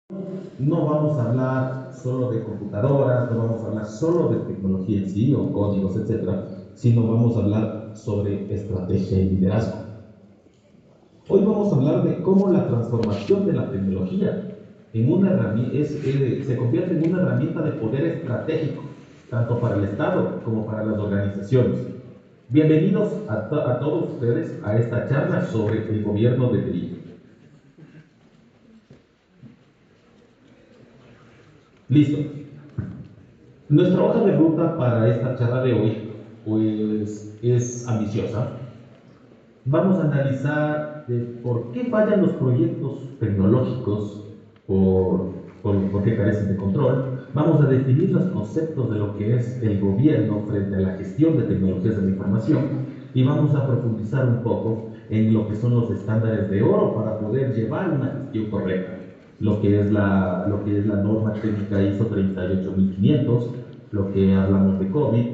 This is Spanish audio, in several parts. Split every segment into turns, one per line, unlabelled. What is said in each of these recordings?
No vamos a hablar solo de computadoras, no vamos a hablar solo de tecnología en sí o códigos, etcétera, sino vamos a hablar sobre estrategia y liderazgo. Hoy vamos a hablar de cómo la transformación de la tecnología en una se convierte en una herramienta de poder estratégico, tanto para el Estado como para las organizaciones. Bienvenidos a todos ustedes a esta charla sobre el gobierno de TI. Listo. Nuestra hoja de ruta para esta charla de hoy pues, es ambiciosa. Vamos a analizar por qué fallan los proyectos tecnológicos, por qué carecen de control. Vamos a definir los conceptos de lo que es el gobierno frente a la gestión de tecnologías de la información y vamos a profundizar un poco en lo que son los estándares de oro para poder llevar una gestión correcta. Lo que es la norma técnica ISO 38500, lo que hablamos de COVID,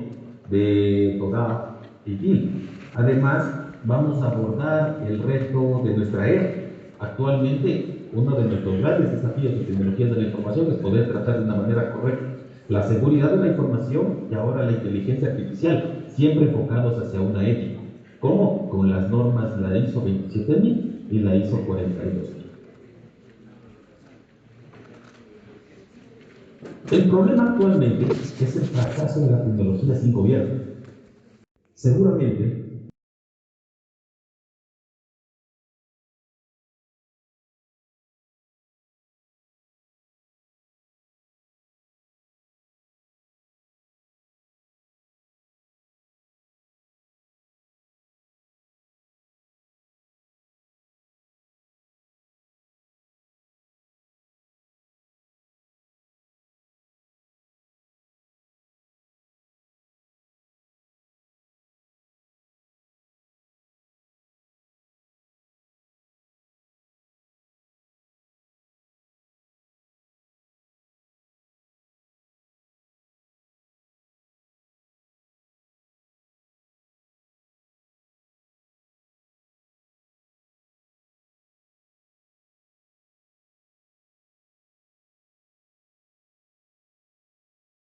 de TOGAF y GIL. Además, vamos a abordar el reto de nuestra era. Actualmente, uno de nuestros grandes desafíos de tecnologías de la información es poder tratar de una manera correcta la seguridad de la información y ahora la inteligencia artificial, siempre enfocados hacia una ética. ¿Cómo? Con las normas la ISO 27000 y la ISO 42000. El problema actualmente es el fracaso de la tecnología sin gobierno. Seguramente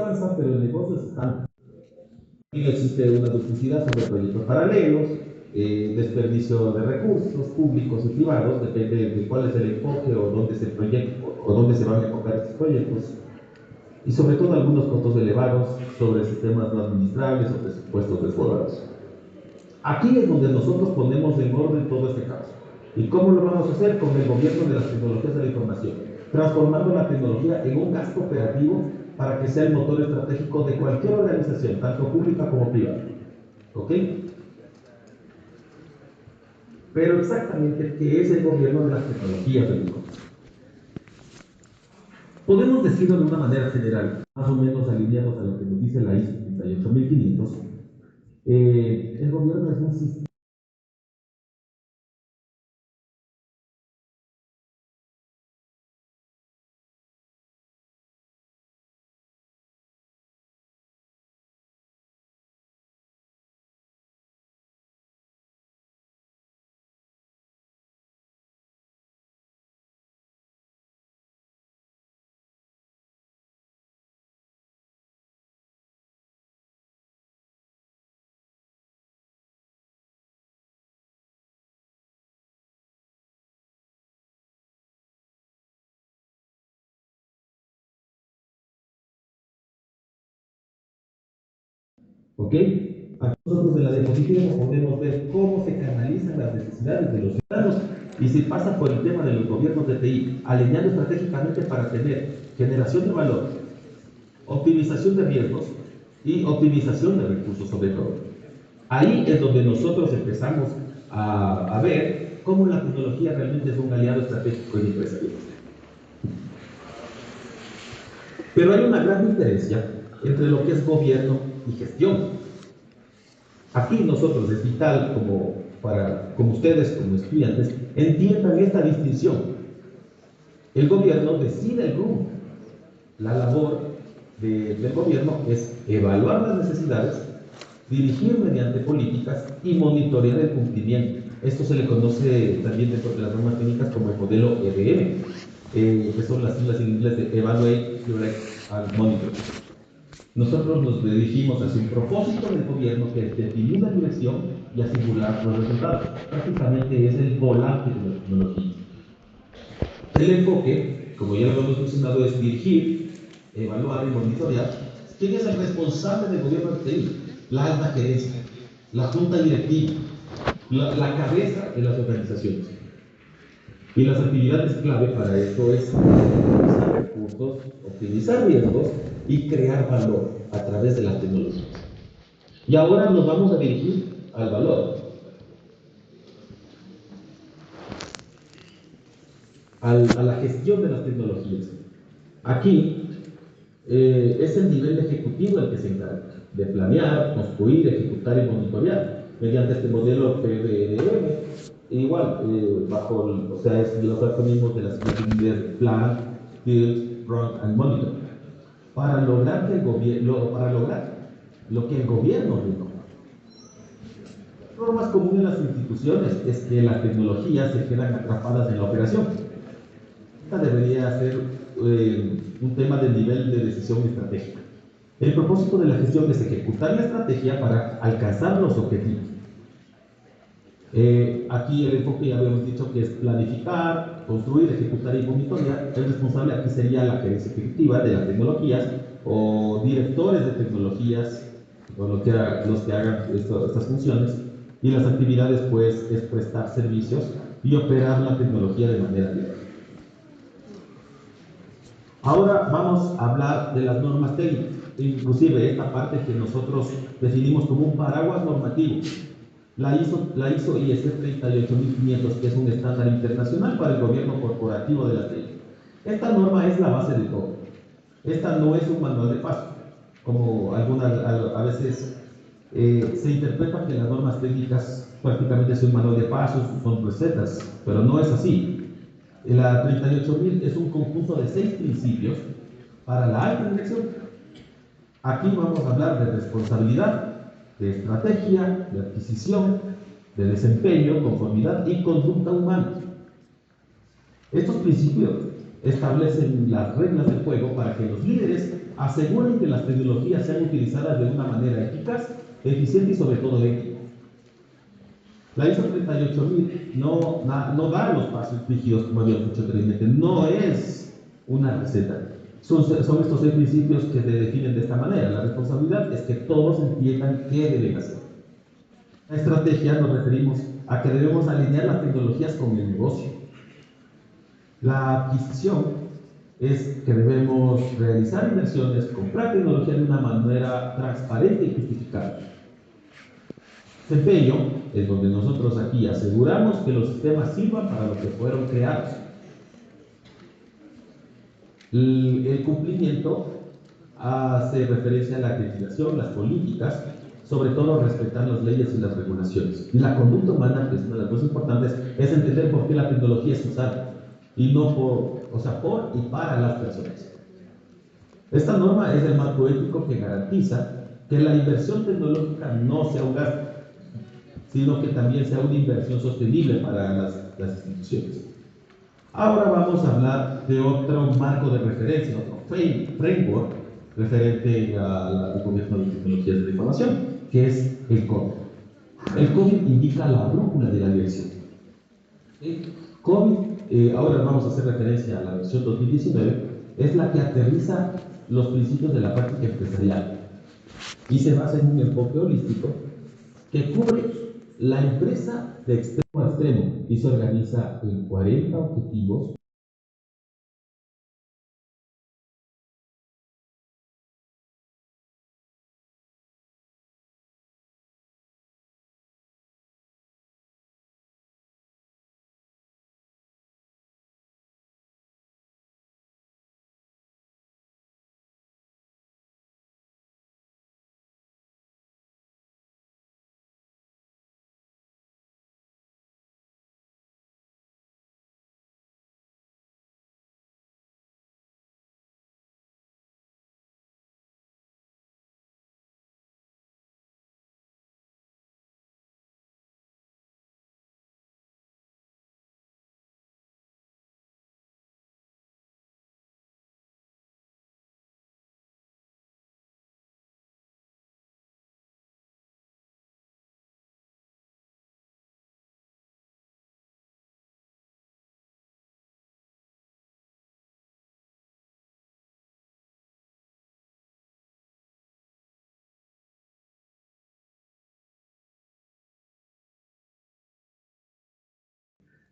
avanza, pero el negocio es tanto. Existe una duplicidad sobre proyectos paralelos, desperdicio de recursos públicos y privados, depende de cuál es el enfoque o dónde se proyecta o dónde se van a enfocar estos proyectos, y sobre todo algunos costos elevados sobre sistemas no administrables o presupuestos desbordados. Aquí es donde nosotros ponemos en orden todo este caos. ¿Y cómo lo vamos a hacer? Con el gobierno de las tecnologías de la información, transformando la tecnología en un gasto operativo para que sea el motor estratégico de cualquier organización, tanto pública como privada. ¿Ok? Pero exactamente, ¿qué es el gobierno de las tecnologías de la información? Podemos decirlo de una manera general, más o menos alineados a lo que nos dice la ISO 38500. El gobierno es un sistema ¿ok? Aquí nosotros en la diapositiva podemos ver cómo se canalizan las necesidades de los ciudadanos y se pasa por el tema de los gobiernos de TI, alineando estratégicamente para tener generación de valor, optimización de riesgos y optimización de recursos sobre todo. Ahí es donde nosotros empezamos a ver cómo la tecnología realmente es un aliado estratégico y empresarial. Pero hay una gran diferencia entre lo que es gobierno y gestión. Aquí nosotros es vital como ustedes, como estudiantes, entiendan esta distinción. El gobierno decide el rumbo. La labor del gobierno es evaluar las necesidades, dirigir mediante políticas y monitorear el cumplimiento. Esto se le conoce también dentro de las normas técnicas como el modelo EDM. que son las siglas en inglés de Evaluate, Direct and Monitor. Nosotros nos dirigimos hacia un propósito del gobierno que es definir la dirección y asegurar los resultados. Prácticamente es el volante de la tecnología. El enfoque, como ya lo hemos mencionado, es dirigir, evaluar y monitorear. ¿Quién es el responsable del gobierno de TI? La alta gerencia, la junta directiva, la cabeza de las organizaciones. Y las actividades clave para esto es optimizar recursos, optimizar riesgos y crear valor a través de las tecnologías. Y ahora nos vamos a dirigir al valor, a la gestión de las tecnologías. Aquí es el nivel ejecutivo el que se encarga de planear, construir, ejecutar y monitorear mediante este modelo PDM, igual, bajo, o sea, es los acrónimos de las siglas Plan, Build, Run and Monitor, para lograr, para lograr lo que el gobierno reconoce. Lo más común en las instituciones es que las tecnologías se quedan atrapadas en la operación. Esta debería ser un tema del nivel de decisión estratégica. El propósito de la gestión es ejecutar la estrategia para alcanzar los objetivos. Aquí el enfoque ya habíamos dicho que es planificar, construir, ejecutar y monitorear. El responsable aquí sería la gerencia ejecutiva de las tecnologías o directores de tecnologías, o los que hagan estas funciones. Y las actividades, pues, es prestar servicios y operar la tecnología de manera directa. Ahora vamos a hablar de las normas técnicas, inclusive esta parte que nosotros definimos como un paraguas normativo. La ISO IEC 38500, que es un estándar internacional para el gobierno corporativo de la TI. Esta norma es la base de todo. Esta no es un manual de paso, como a veces se interpreta que las normas técnicas prácticamente son un manual de pasos, son recetas, pero no es así. La 38000 es un conjunto de 6 principios para la alta dirección. Aquí vamos a hablar de responsabilidad, de estrategia, de adquisición, de desempeño, conformidad y conducta humana. Estos principios establecen las reglas del juego para que los líderes aseguren que las tecnologías sean utilizadas de una manera eficaz, eficiente y sobre todo ética. La ISO 38000 no da los pasos rígidos como habíamos dicho anteriormente, no es una receta. Son estos 6 principios que se definen de esta manera. La responsabilidad es que todos entiendan qué deben hacer. La estrategia nos referimos a que debemos alinear las tecnologías con el negocio. La adquisición es que debemos realizar inversiones, comprar tecnología de una manera transparente y justificada. Desempeño es donde nosotros aquí aseguramos que los sistemas sirvan para lo que fueron creados. El cumplimiento hace referencia a la acreditación, las políticas, sobre todo respetar las leyes y las regulaciones. Y la conducta humana, que es una de las cosas importantes, es entender por qué la tecnología es usada y no por y para las personas. Esta norma es el marco ético que garantiza que la inversión tecnológica no sea un gasto, sino que también sea una inversión sostenible para las instituciones. Ahora vamos a hablar de otro marco de referencia, otro framework referente al gobierno de tecnologías de la información, que es el COVID. El COVID indica la brújula de la dirección. El COVID, ahora vamos a hacer referencia a la versión 2019, es la que aterriza los principios de la práctica empresarial y se basa en un enfoque holístico que cubre la empresa de extremo a extremo y se organiza en 40 objetivos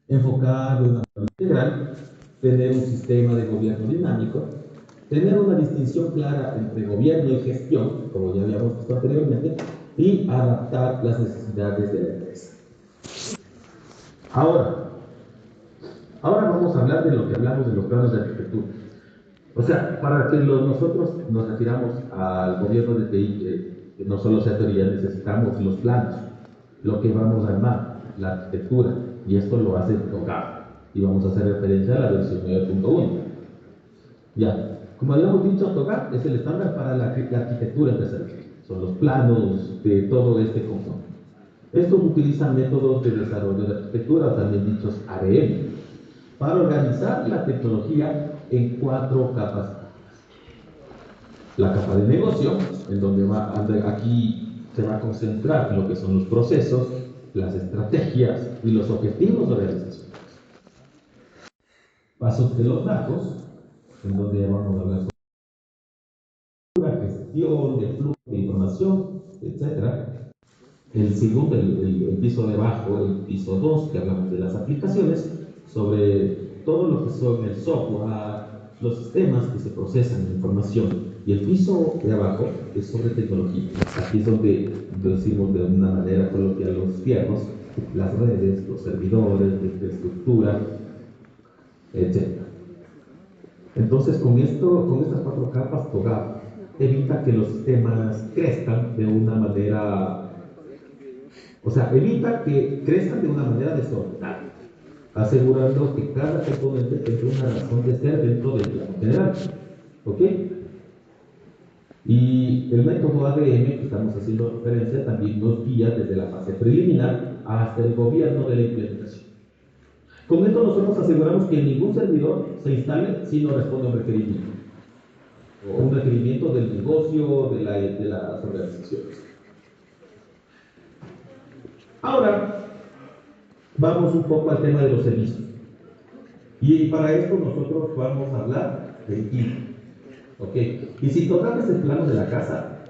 enfocar de una manera integral, tener un sistema de gobierno dinámico, tener una distinción clara entre gobierno y gestión, como ya habíamos visto anteriormente, y adaptar las necesidades de la empresa. Ahora, ahora vamos a hablar de lo que hablamos de los planos de arquitectura. O sea, para que nosotros nos refiramos al gobierno de TI, que no solo sea teoría, necesitamos los planos, lo que vamos a armar, la arquitectura, y esto lo hace TOGAF, y vamos a hacer referencia a la versión 9.1. Ya, como habíamos dicho, TOGAF es el estándar para la arquitectura empresarial, son los planos de todo este conjunto. Estos utilizan métodos de desarrollo de arquitectura, también dichos ADM, para organizar la tecnología en 4 capas. La capa de negocio, en donde aquí se va a concentrar lo que son los procesos, las estrategias y los objetivos de organización. Pasos de los datos, en donde vamos a hablar sobre la gestión de flujo de información, etc. El segundo, el piso de abajo, el piso 2, que hablamos de las aplicaciones, sobre todo lo que son el software, los sistemas que se procesan la información. Y el piso de abajo es sobre tecnología. Aquí es donde decimos de una manera coloquial los fierros, las redes, los servidores, la infraestructura, etc. Entonces, con estas 4 capas, TOGAF evita que los sistemas crezcan de una manera, o sea, evita que crezcan de una manera desordenada, asegurando que cada componente tenga una razón de ser dentro del plano general. ¿Ok? Y el método ADM que estamos haciendo referencia también nos guía desde la fase preliminar hasta el gobierno de la implementación. Con esto nosotros aseguramos que ningún servidor se instale si no responde a un requerimiento, o un requerimiento del negocio, de las organizaciones. Ahora, vamos un poco al tema de los servicios. Y para esto nosotros vamos a hablar de ITIL. ¿Ok? Y si tocamos el plano de la casa,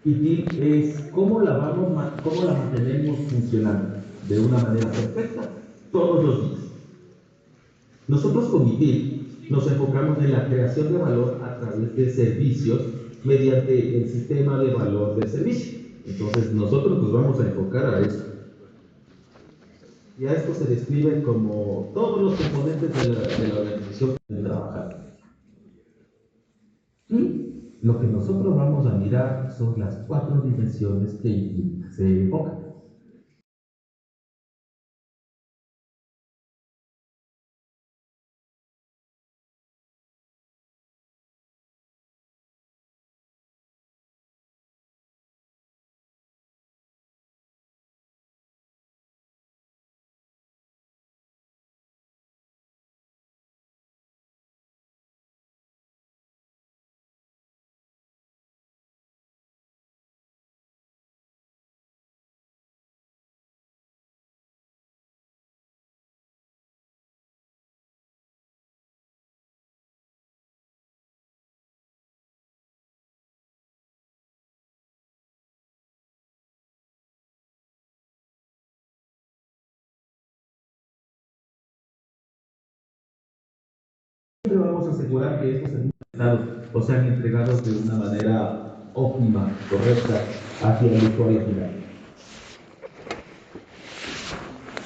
ITIL es cómo la mantenemos funcionando de una manera perfecta todos los días. Nosotros con ITIL nos enfocamos en la creación de valor a través de servicios mediante el sistema de valor del servicio. Entonces nosotros nos vamos a enfocar a eso. Y a esto se describe como todos los componentes de la organización que deben trabajar. Y lo que nosotros vamos a mirar son las 4 dimensiones que se enfocan. Siempre vamos a asegurar que estos servicios o sean entregados de una manera óptima, correcta, hacia el usuario final.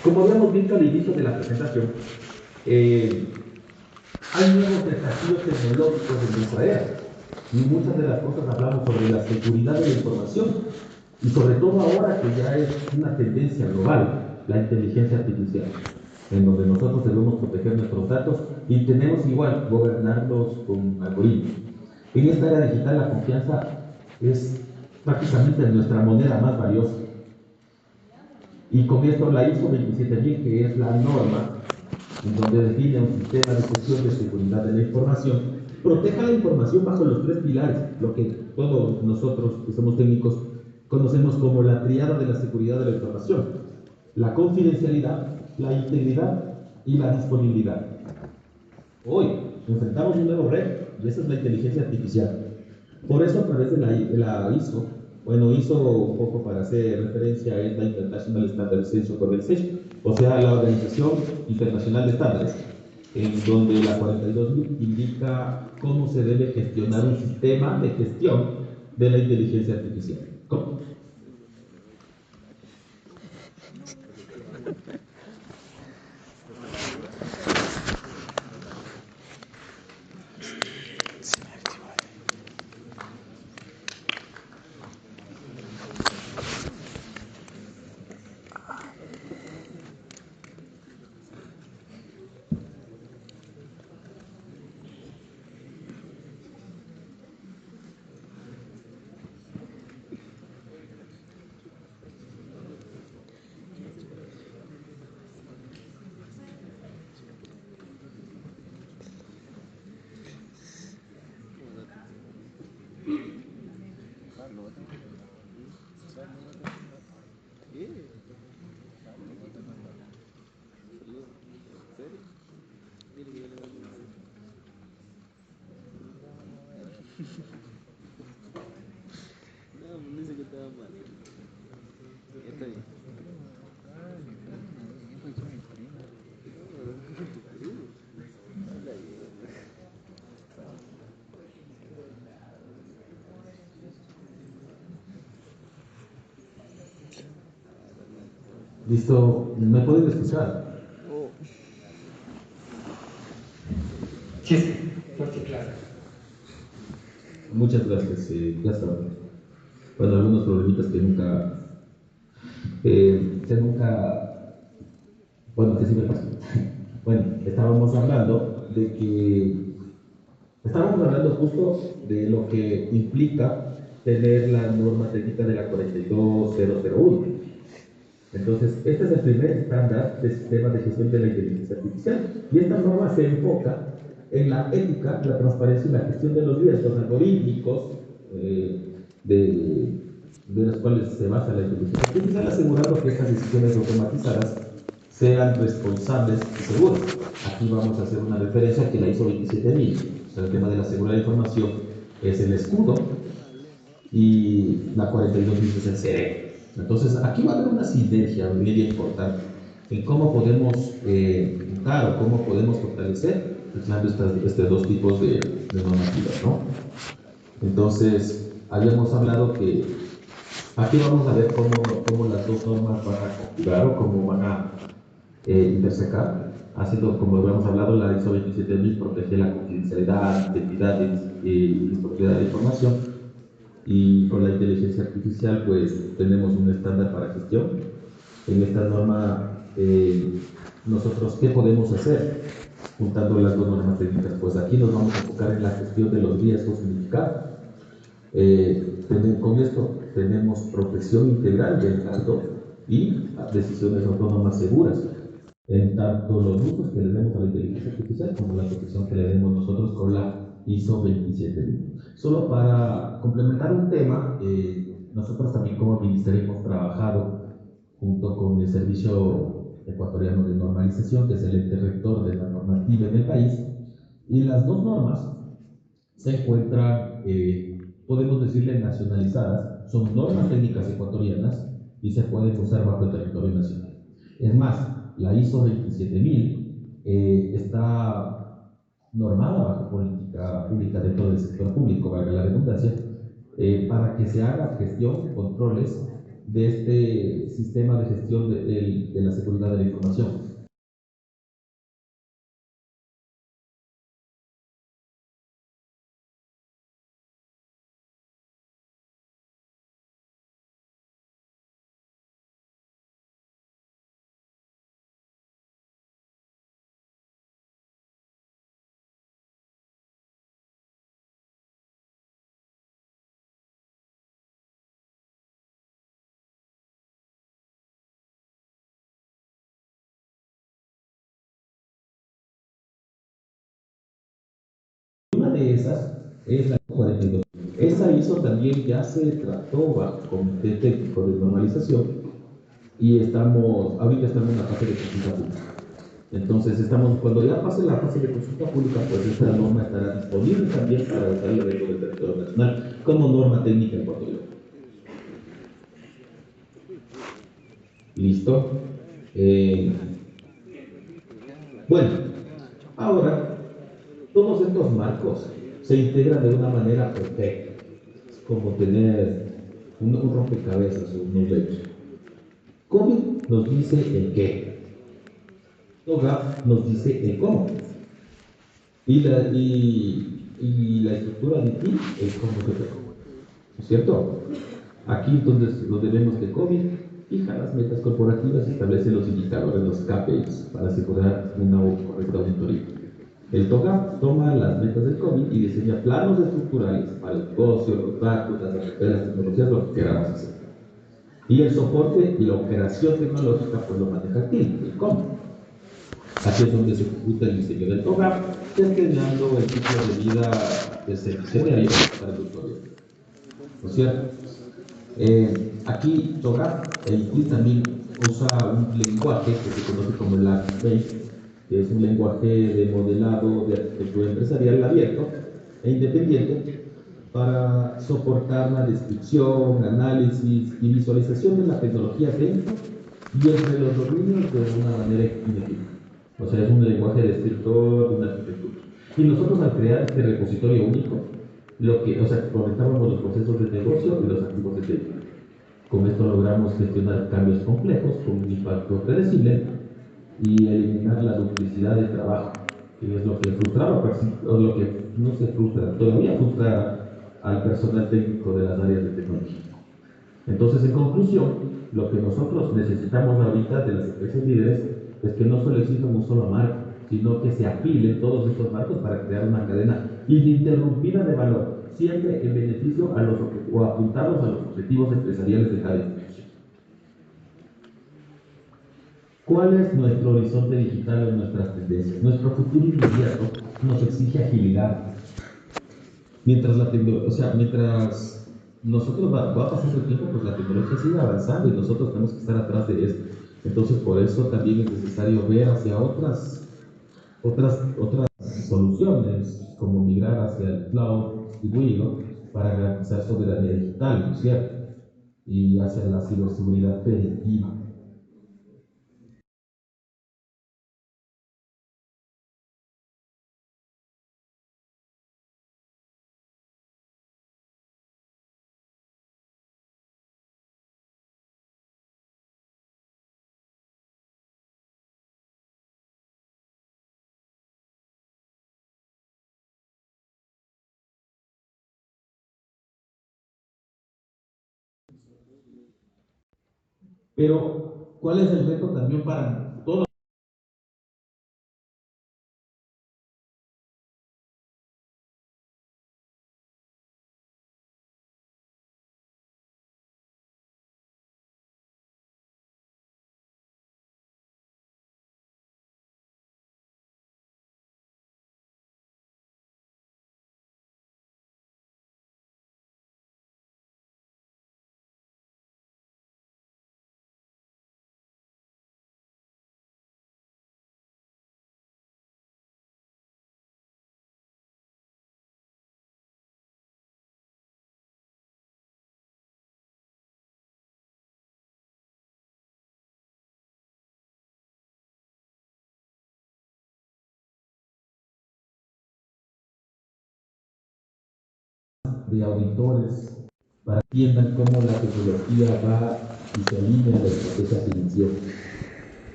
Como habíamos visto al inicio de la presentación, hay nuevos desafíos tecnológicos en nuestra era. Y muchas de las cosas hablamos sobre la seguridad de la información. Y sobre todo ahora que ya es una tendencia global, la inteligencia artificial, en donde nosotros debemos proteger nuestros datos y tenemos igual gobernarlos con algoritmos. En esta era digital la confianza es prácticamente nuestra moneda más valiosa. Y con esto la ISO 27000, que es la norma en donde define un sistema de gestión de seguridad de la información, proteja la información bajo los 3 pilares, lo que todos nosotros que somos técnicos conocemos como la tríada de la seguridad de la información: la confidencialidad, la integridad y la disponibilidad. Hoy enfrentamos un nuevo reto, y esa es la inteligencia artificial. Por eso, a través de la ISO, bueno, ISO, un poco para hacer referencia, es la International Standardization Organization, o sea, la Organización Internacional de Estándares, en donde la 42.000 indica cómo se debe gestionar un sistema de gestión de la inteligencia artificial. ¿Cómo? Listo, ¿me pueden escuchar?
Sí, sí, fuerte y claro.
Muchas gracias, ya saben. Bueno, algunos problemitas que sí me pasan. Bueno, estábamos hablando justo de lo que implica tener la norma técnica de la 42001. Entonces, este es el primer estándar de sistema de gestión de la inteligencia artificial. Y esta norma se enfoca en la ética, la transparencia y la gestión de los riesgos algorítmicos de los cuales se basa la inteligencia artificial, asegurando que estas decisiones automatizadas sean responsables y seguras. Aquí vamos a hacer una referencia que la ISO 27000. O sea, el tema de la seguridad de información es el escudo y la 42.000 es el cerebro. Entonces, aquí va a haber una sinergia muy importante en cómo podemos juntar o cómo podemos fortalecer estos dos tipos de normativas, ¿no? Entonces, habíamos hablado que aquí vamos a ver cómo las dos normas van a conjugar o cómo van a intersecar. Haciendo, como habíamos hablado, la ISO 27000 protege la confidencialidad, identidad y disponibilidad de información, y con la inteligencia artificial pues tenemos un estándar para gestión. En esta norma nosotros ¿qué podemos hacer? Juntando las dos normas técnicas, pues aquí nos vamos a enfocar en la gestión de los riesgos significados. Con esto tenemos protección integral del dato y decisiones autónomas seguras, en tanto los usos que le demos a la inteligencia artificial como la protección que le demos nosotros con la ISO 27000. Solo para complementar un tema, nosotros también como ministerio hemos trabajado junto con el Servicio Ecuatoriano de Normalización, que es el ente rector de la normativa en el país, y las dos normas se encuentran, podemos decirle, nacionalizadas, son normas técnicas ecuatorianas y se pueden usar bajo el territorio nacional. Es más, la ISO 27000 está normada bajo política pública dentro del sector público, valga la redundancia, para que se haga gestión, controles de este sistema de gestión de la seguridad de la información. Una de esas es la 42. Esa ISO también ya se trató bajo comité técnico de normalización y ahorita estamos en la fase de consulta pública. Entonces, cuando ya pase la fase de consulta pública, pues esta norma estará disponible también para usarla dentro del territorio nacional como norma técnica ecuatoriana. ¿Listo? Eh, bueno, ahora todos estos marcos se integran de una manera perfecta, es como tener un rompecabezas o unos legos. COVID nos dice el qué, TOGAF nos dice el cómo, y la estructura de ti el cómo se toca, ¿no es cierto? Aquí entonces lo debemos de COVID, fija las metas corporativas y establece los indicadores, los KPIs, para asegurar una correcta auditoría. El TOGAF toma las metas del COVID y diseña planos estructurales para el negocio, los datos, las tecnologías, lo que queramos hacer. Y el soporte y la operación tecnológica pues lo maneja el TIM, el COM. Aquí es donde se ejecuta el diseño del TOGAF, determinando el ciclo de vida del servicio diario para el usuario. ¿No es cierto? Aquí TOGAF, el TIM también usa un lenguaje que se conoce como el ArcBase, que es un lenguaje de modelado de arquitectura empresarial abierto e independiente para soportar la descripción, análisis y visualización de la tecnología dentro y entre los dominios de una manera inequívoca. O sea, es un lenguaje descriptor de una arquitectura. Y nosotros al crear este repositorio único, conectábamos los procesos de negocio y los activos de técnica. Con esto logramos gestionar cambios complejos con un impacto predecible y eliminar la duplicidad de trabajo, que es lo que frustraba, o lo que no se frustra, todavía frustra al personal técnico de las áreas de tecnología. Entonces, en conclusión, lo que nosotros necesitamos ahorita de las empresas líderes es que no solo exijan un solo marco, sino que se apilen todos estos marcos para crear una cadena ininterrumpida de valor, siempre en beneficio a o apuntados a los objetivos empresariales de cada institución. ¿Cuál es nuestro horizonte digital o nuestras tendencias? Nuestro futuro inmediato nos exige agilidad. Mientras nosotros va pasando el tiempo, pues la tecnología sigue avanzando y nosotros tenemos que estar atrás de esto. Entonces, por eso también es necesario ver hacia otras soluciones, como migrar hacia el cloud distribuido para garantizar soberanía digital, ¿no es cierto? Y hacia la ciberseguridad predictiva. Pero, ¿cuál es el reto también para todos? De auditores para que entiendan cómo la tecnología va y se alinea a la estrategia financiera.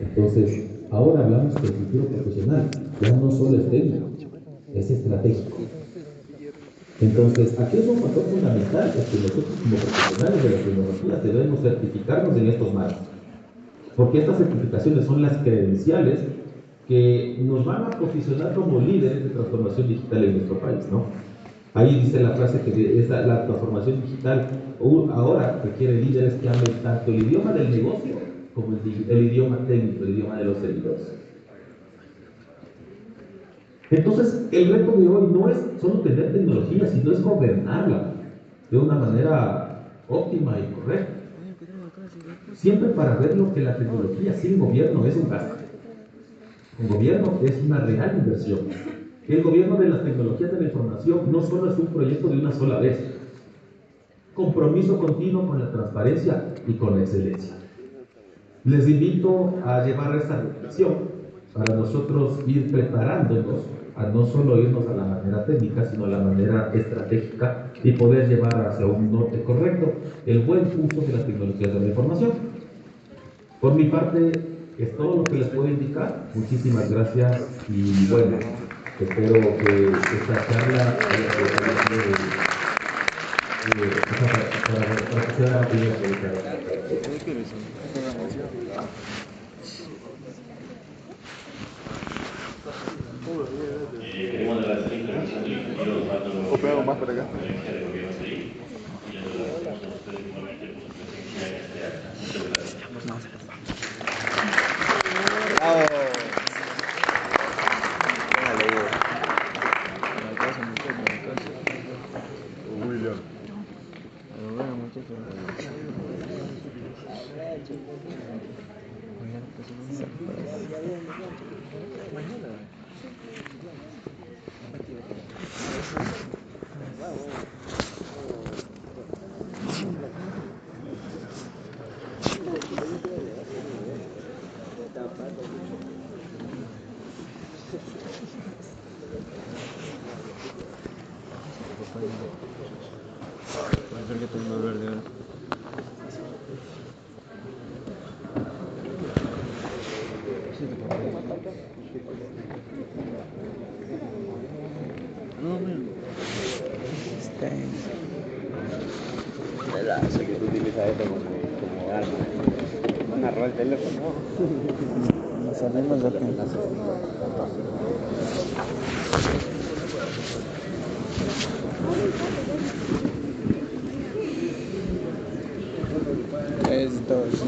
Entonces, ahora hablamos del futuro profesional, ya no solo es técnico, es estratégico. Entonces, aquí es un factor fundamental, es que nosotros como profesionales de la tecnología debemos certificarnos en estos marcos, porque estas certificaciones son las credenciales que nos van a posicionar como líderes de transformación digital en nuestro país, ¿no? Ahí dice la frase que la transformación digital ahora requiere líderes que hablen tanto el idioma del negocio como el idioma técnico, el idioma de los servidores. Entonces, el reto de hoy no es solo tener tecnología, sino es gobernarla de una manera óptima y correcta. Siempre para ver lo que la tecnología sin gobierno es un gasto. Con gobierno es una real inversión. El gobierno de las tecnologías de la información no solo es un proyecto de una sola vez, compromiso continuo con la transparencia y con la excelencia. Les invito a llevar esta reflexión para nosotros ir preparándonos a no solo irnos a la manera técnica, sino a la manera estratégica y poder llevar hacia un norte correcto el buen uso de las tecnologías de la información. Por mi parte, es todo lo que les puedo indicar. Muchísimas gracias y bueno, espero que esta charla haya sido para que sea una
queremos agradecer la intervención del ingeniero Osvaldo Noguera, de Gerencia de Gobierno TI, y les agradecemos a ustedes igualmente por su presencia en este acta. Muchas gracias.
Eso que tú utilizas esto como arma. Agarrar el teléfono. No sabemos lo que hace. Es dos.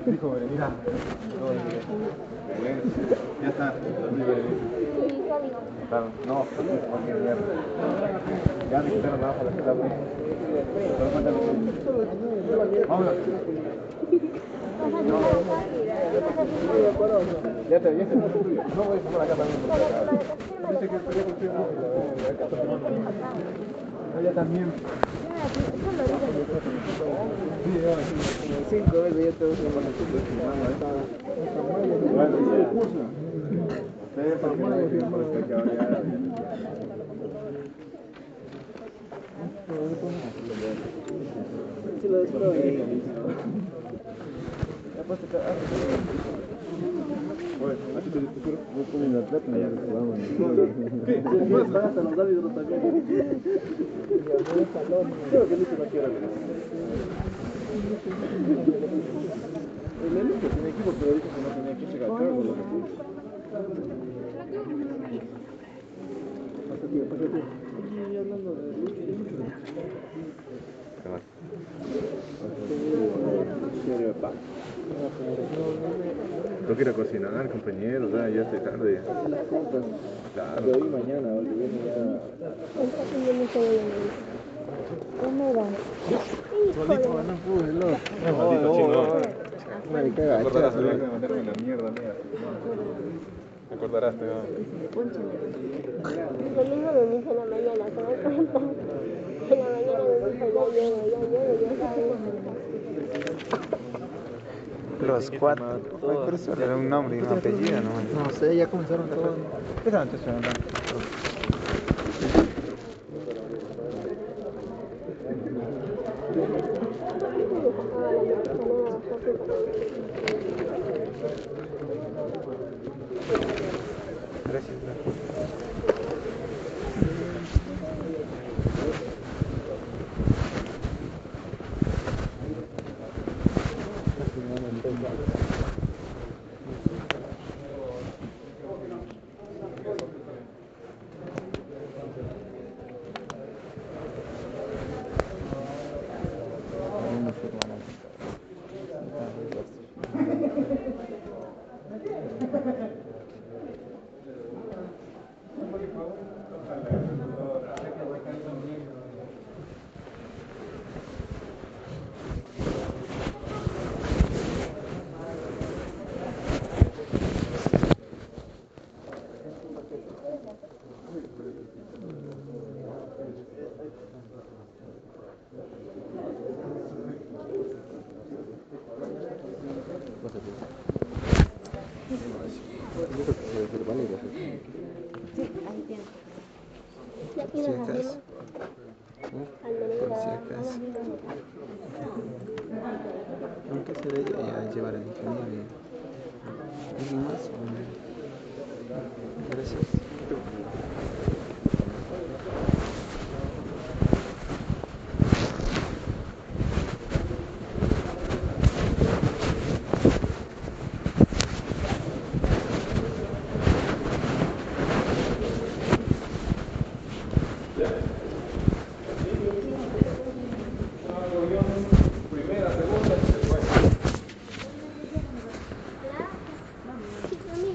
Dijo, mira, ya está. No, ya me quitaron abajo la ciudad. Vámonos. Ya te no voy a tomar acá también. Dice que estoy construyendo. Ella también. Sí, 5 veces ya te voy a tomar la curso. Ustedes para que no si lo después bueno, así te discutieron. Voy comiendo la plata y ya nos vamos. ¿Qué? Puedes pagar hasta los árbitros también. Creo que Lucho no quiere ver eso. El Lucho tiene equipo, pero dijo que no tenía que llegar a cargo. Pasa tío. Estoy hablando de Lucho. No quiero cocinar, compañeros, ya estoy tarde. Claro. De hoy mañana, hoy viene ya. Solito no pude, no. Maldito chino. Me acordarás de mandarme la mierda, mira. Me acordarás, te va.
Lo mismo me dice en la mañana, ¿te das cuenta? En la mañana me dijo, ya llego.
Los cuatro. Pero solo era un nombre y un apellido, ¿no?
No sé, ya comenzaron todos. ¿Qué tal?
Gracias.
Sí, ahí tiene. ¿Y aquí
Si
nos
acaso.
hacemos?
Por si acaso. Aunque se le ya llevar al ingeniero y alguien más. Gracias.
Primera, segunda y después.
Sí,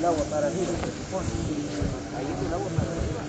el agua para arriba, se supone. Ahí es el agua para arriba.